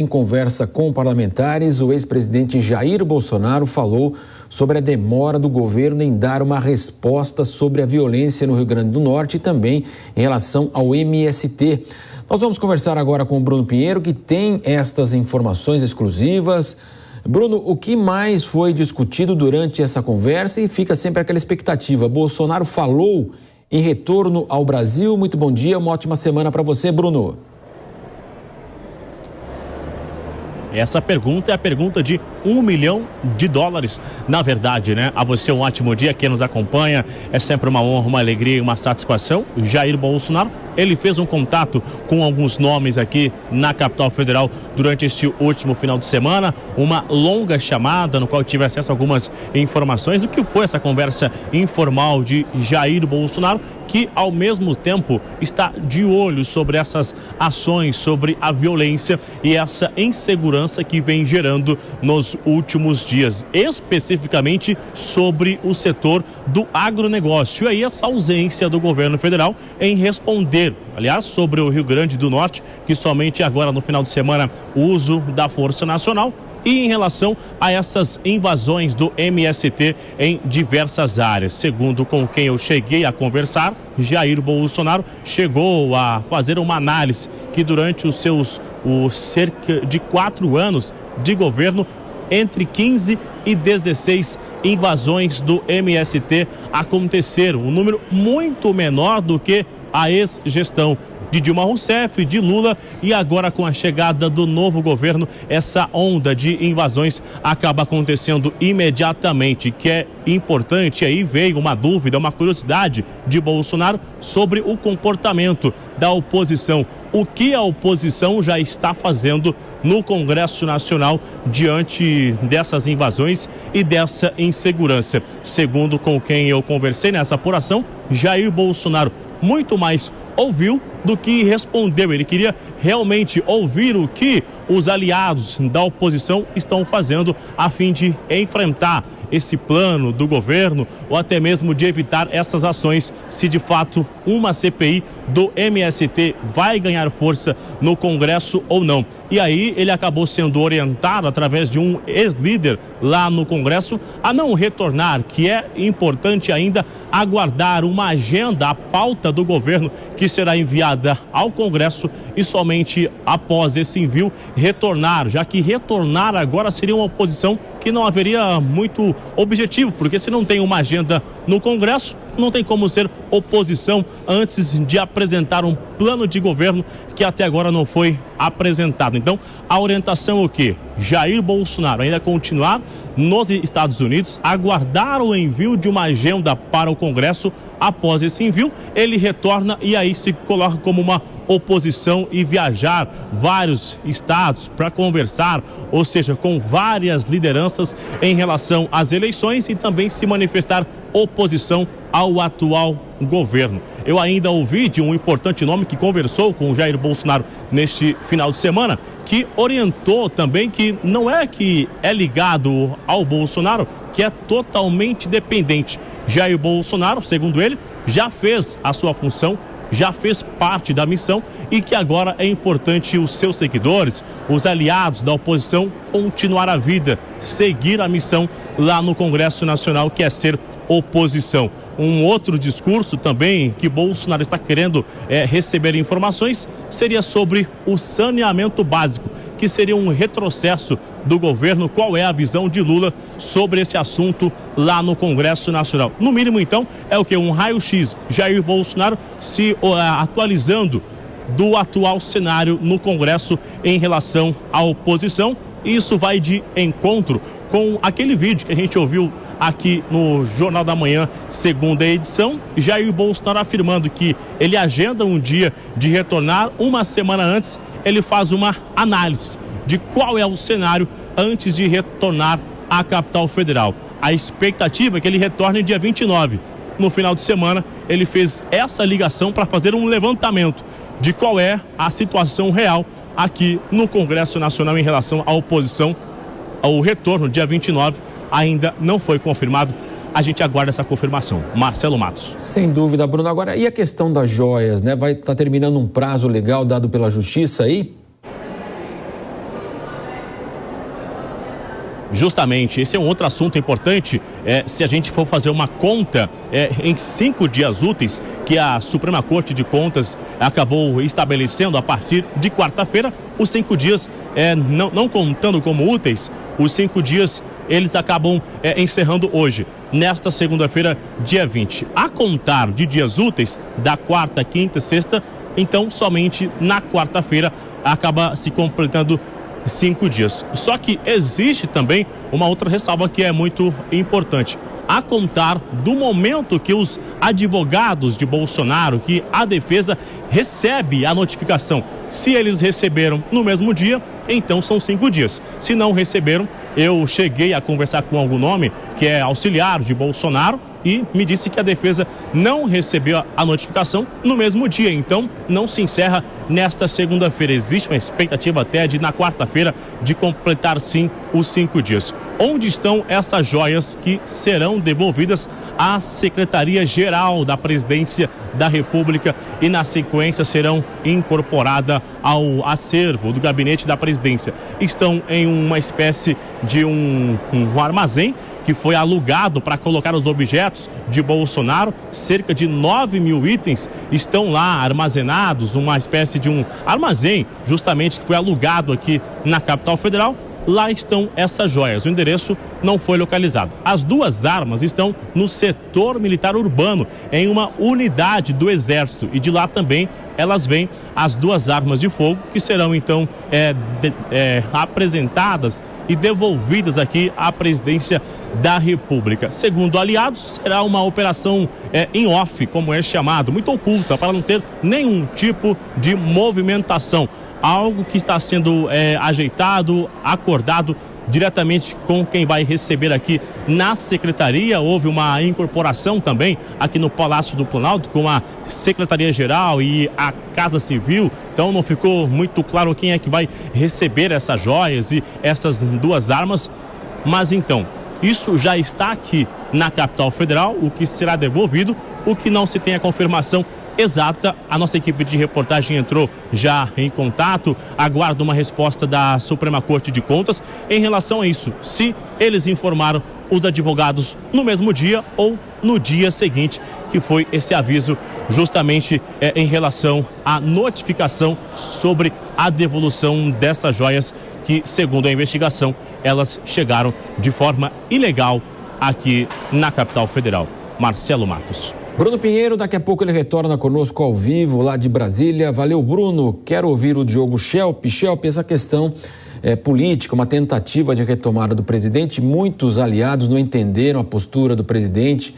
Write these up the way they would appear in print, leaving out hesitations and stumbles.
Em conversa com parlamentares, o ex-presidente Jair Bolsonaro falou sobre a demora do governo em dar uma resposta sobre a violência no Rio Grande do Norte e também em relação ao MST. Nós vamos conversar agora com o Bruno Pinheiro, que tem estas informações exclusivas. Bruno, o que mais foi discutido durante essa conversa? E fica sempre aquela expectativa. Bolsonaro falou em retorno ao Brasil. Muito bom dia, uma ótima semana para você, Bruno. Essa pergunta é a pergunta de $1 milhão. Na verdade, né? A você um ótimo dia, quem nos acompanha. É sempre uma honra, uma alegria e uma satisfação. Jair Bolsonaro, ele fez um contato com alguns nomes aqui na capital federal durante este último final de semana. Uma longa chamada no qual tive acesso a algumas informações do que foi essa conversa informal de Jair Bolsonaro, que ao mesmo tempo está de olho sobre essas ações, sobre a violência e essa insegurança que vem gerando nos últimos dias, especificamente sobre o setor do agronegócio. E aí essa ausência do governo federal em responder, aliás, sobre o Rio Grande do Norte, que somente agora no final de semana o uso da Força Nacional, e em relação a essas invasões do MST em diversas áreas. Segundo com quem eu cheguei a conversar, Jair Bolsonaro chegou a fazer uma análise que durante os cerca de 4 anos de governo, entre 15 e 16 invasões do MST aconteceram, um número muito menor do que a ex-gestão de Dilma Rousseff, de Lula, e agora com a chegada do novo governo, essa onda de invasões acaba acontecendo imediatamente, que é importante. Aí veio uma dúvida, uma curiosidade de Bolsonaro sobre o comportamento da oposição. O que a oposição já está fazendo no Congresso Nacional diante dessas invasões e dessa insegurança? Segundo com quem eu conversei nessa apuração, Jair Bolsonaro muito mais ouviu do que respondeu. Ele queria realmente ouvir o que os aliados da oposição estão fazendo a fim de enfrentar esse plano do governo ou até mesmo de evitar essas ações, se de fato uma CPI do MST vai ganhar força no Congresso ou não. E aí ele acabou sendo orientado através de um ex-líder lá no Congresso a não retornar, que é importante ainda aguardar uma agenda, a pauta do governo que será enviada ao Congresso e somente após esse envio retornar, já que retornar agora seria uma oposição que não haveria muito objetivo, porque se não tem uma agenda no Congresso, não tem como ser oposição antes de apresentar um plano de governo que até agora não foi apresentado. Então, a orientação é o quê? Jair Bolsonaro ainda continuar nos Estados Unidos, aguardar o envio de uma agenda para o Congresso. Após esse envio, ele retorna e aí se coloca como uma oposição e viajar vários estados para conversar, ou seja, com várias lideranças em relação às eleições e também se manifestar oposição ao atual governo. Eu ainda ouvi de um importante nome que conversou com o Jair Bolsonaro neste final de semana, que orientou também que não é que é ligado ao Bolsonaro, que é totalmente dependente. Jair Bolsonaro, segundo ele, já fez a sua função, já fez parte da missão e que agora é importante os seus seguidores, os aliados da oposição, continuar a vida, seguir a missão lá no Congresso Nacional, que é ser oposição. Um outro discurso também que Bolsonaro está querendo receber informações seria sobre o saneamento básico, que seria um retrocesso do governo. Qual é a visão de Lula sobre esse assunto lá no Congresso Nacional? No mínimo, então, é o que? Um raio-x. Jair Bolsonaro se atualizando do atual cenário no Congresso em relação à oposição. Isso vai de encontro com aquele vídeo que a gente ouviu aqui no Jornal da Manhã, segunda edição, Jair Bolsonaro afirmando que ele agenda um dia de retornar. Uma semana antes, ele faz uma análise de qual é o cenário antes de retornar à capital federal. A expectativa é que ele retorne dia 29. No final de semana, ele fez essa ligação para fazer um levantamento de qual é a situação real aqui no Congresso Nacional em relação à oposição. O retorno, dia 29, ainda não foi confirmado. A gente aguarda essa confirmação. Marcelo Matos. Sem dúvida, Bruno. Agora, e a questão das joias, né? Vai estar terminando um prazo legal dado pela Justiça aí? Justamente, esse é um outro assunto importante, se a gente for fazer uma conta em 5 dias úteis, que a Suprema Corte de Contas acabou estabelecendo a partir de quarta-feira, os 5 dias, não contando como úteis, os 5 dias eles acabam encerrando hoje, nesta segunda-feira, dia 20. A contar de dias úteis, da quarta, quinta e sexta, então somente na quarta-feira acaba se completando 5 dias. Só que existe também uma outra ressalva que é muito importante. A contar do momento que os advogados de Bolsonaro, que a defesa recebe a notificação. Se eles receberam no mesmo dia, então são 5 dias. Se não receberam, eu cheguei a conversar com algum nome que é auxiliar de Bolsonaro e me disse que a defesa não recebeu a notificação no mesmo dia. Então, não se encerra nesta segunda-feira. Existe uma expectativa até de, na quarta-feira, de completar sim os 5 dias. Onde estão essas joias que serão devolvidas à Secretaria-Geral da Presidência da República e, na sequência, serão incorporadas ao acervo do Gabinete da Presidência? Estão em uma espécie de um armazém que foi alugado para colocar os objetos de Bolsonaro. Cerca de 9.000 itens estão lá armazenados, uma espécie de um armazém, justamente, que foi alugado aqui na capital federal. Lá estão essas joias. O endereço não foi localizado. As 2 armas estão no setor militar urbano, em uma unidade do Exército. E de lá também elas vêm as 2 armas de fogo, que serão então apresentadas e devolvidas aqui à Presidência da República. Segundo aliados, será uma operação em off, como é chamado, muito oculta, para não ter nenhum tipo de movimentação. Algo que está sendo ajeitado, acordado diretamente com quem vai receber aqui na secretaria. Houve uma incorporação também aqui no Palácio do Planalto com a Secretaria-Geral e a Casa Civil. Então não ficou muito claro quem é que vai receber essas joias e essas 2 armas. Mas então, isso já está aqui na capital federal, o que será devolvido, o que não se tem a confirmação exata. A nossa equipe de reportagem entrou já em contato, aguarda uma resposta da Suprema Corte de Contas em relação a isso, se eles informaram os advogados no mesmo dia ou no dia seguinte, que foi esse aviso justamente em relação à notificação sobre a devolução dessas joias que, segundo a investigação, elas chegaram de forma ilegal aqui na capital federal. Marcelo Matos. Bruno Pinheiro, daqui a pouco ele retorna conosco ao vivo lá de Brasília. Valeu, Bruno. Quero ouvir o Diogo Schelp. Schelp, essa questão política, uma tentativa de retomada do presidente. Muitos aliados não entenderam a postura do presidente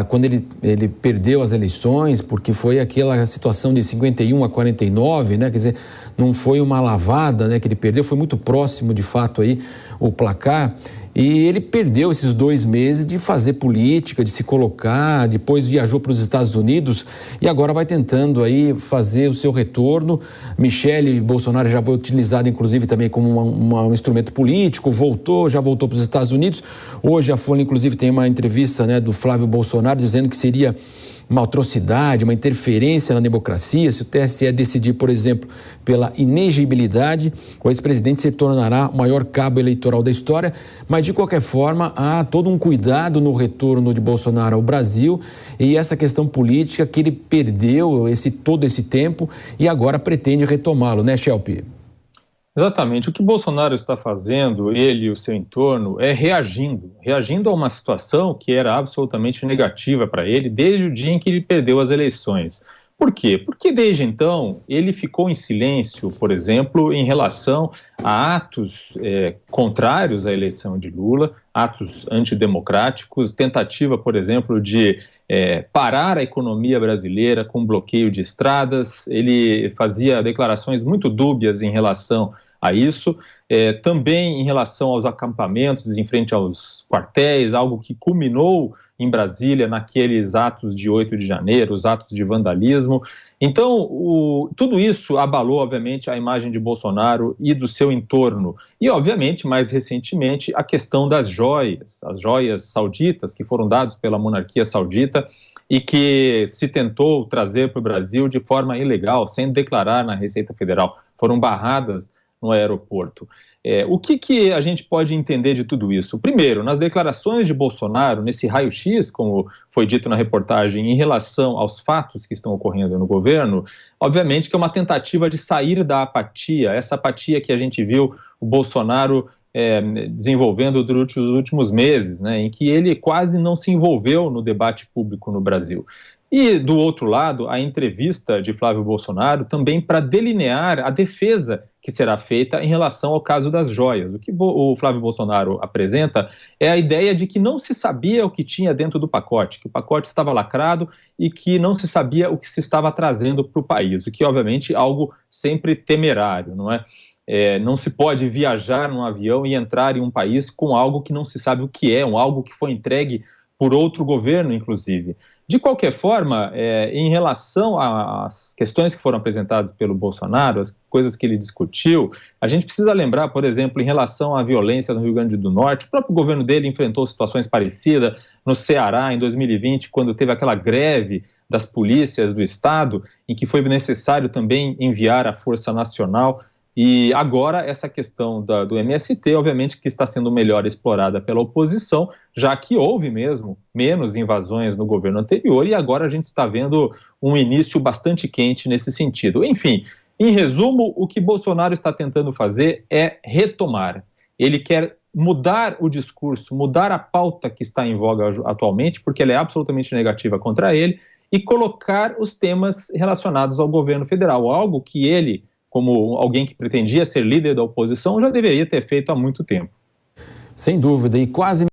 quando ele perdeu as eleições, porque foi aquela situação de 51 a 49, né? Quer dizer, não foi uma lavada, né, que ele perdeu, foi muito próximo, de fato, aí o placar. E ele perdeu esses 2 meses de fazer política, de se colocar, depois viajou para os Estados Unidos e agora vai tentando aí fazer o seu retorno. Michele Bolsonaro já foi utilizado, inclusive, também como um instrumento político, já voltou para os Estados Unidos. Hoje a Folha, inclusive, tem uma entrevista, né, do Flávio Bolsonaro dizendo que seria uma atrocidade, uma interferência na democracia. Se o TSE decidir, por exemplo, pela inegibilidade, o ex-presidente se tornará o maior cabo eleitoral da história. Mas, de qualquer forma, há todo um cuidado no retorno de Bolsonaro ao Brasil e essa questão política que ele perdeu todo esse tempo e agora pretende retomá-lo, né, Schelp? Exatamente. O que Bolsonaro está fazendo, ele e o seu entorno, é reagindo a uma situação que era absolutamente negativa para ele desde o dia em que ele perdeu as eleições. Por quê? Porque desde então ele ficou em silêncio, por exemplo, em relação a atos contrários à eleição de Lula, atos antidemocráticos, tentativa, por exemplo, de parar a economia brasileira com bloqueio de estradas. Ele fazia declarações muito dúbias em relação a isso, também em relação aos acampamentos em frente aos quartéis, algo que culminou em Brasília naqueles atos de 8 de janeiro, os atos de vandalismo. Então, tudo isso abalou, obviamente, a imagem de Bolsonaro e do seu entorno. E, obviamente, mais recentemente, a questão das joias, as joias sauditas que foram dadas pela monarquia saudita e que se tentou trazer para o Brasil de forma ilegal, sem declarar na Receita Federal. Foram barradas no aeroporto. O que a gente pode entender de tudo isso? Primeiro, nas declarações de Bolsonaro, nesse raio-x, como foi dito na reportagem, em relação aos fatos que estão ocorrendo no governo, obviamente que é uma tentativa de sair da apatia, essa apatia que a gente viu o Bolsonaro desenvolvendo durante os últimos meses, né, em que ele quase não se envolveu no debate público no Brasil. E, do outro lado, a entrevista de Flávio Bolsonaro também para delinear a defesa que será feita em relação ao caso das joias. O que o Flávio Bolsonaro apresenta é a ideia de que não se sabia o que tinha dentro do pacote, que o pacote estava lacrado e que não se sabia o que se estava trazendo para o país, o que, obviamente, é algo sempre temerário, não é? Não se pode viajar num avião e entrar em um país com algo que não se sabe o que é, algo que foi entregue por outro governo, inclusive. De qualquer forma, em relação às questões que foram apresentadas pelo Bolsonaro, as coisas que ele discutiu, a gente precisa lembrar, por exemplo, em relação à violência no Rio Grande do Norte, o próprio governo dele enfrentou situações parecidas no Ceará, em 2020, quando teve aquela greve das polícias do estado, em que foi necessário também enviar a Força Nacional. E agora essa questão do MST, obviamente, que está sendo melhor explorada pela oposição, já que houve mesmo menos invasões no governo anterior e agora a gente está vendo um início bastante quente nesse sentido. Enfim, em resumo, o que Bolsonaro está tentando fazer é retomar. Ele quer mudar o discurso, mudar a pauta que está em voga atualmente, porque ela é absolutamente negativa contra ele, e colocar os temas relacionados ao governo federal, algo que ele, como alguém que pretendia ser líder da oposição, já deveria ter feito há muito tempo. Sem dúvida, e quase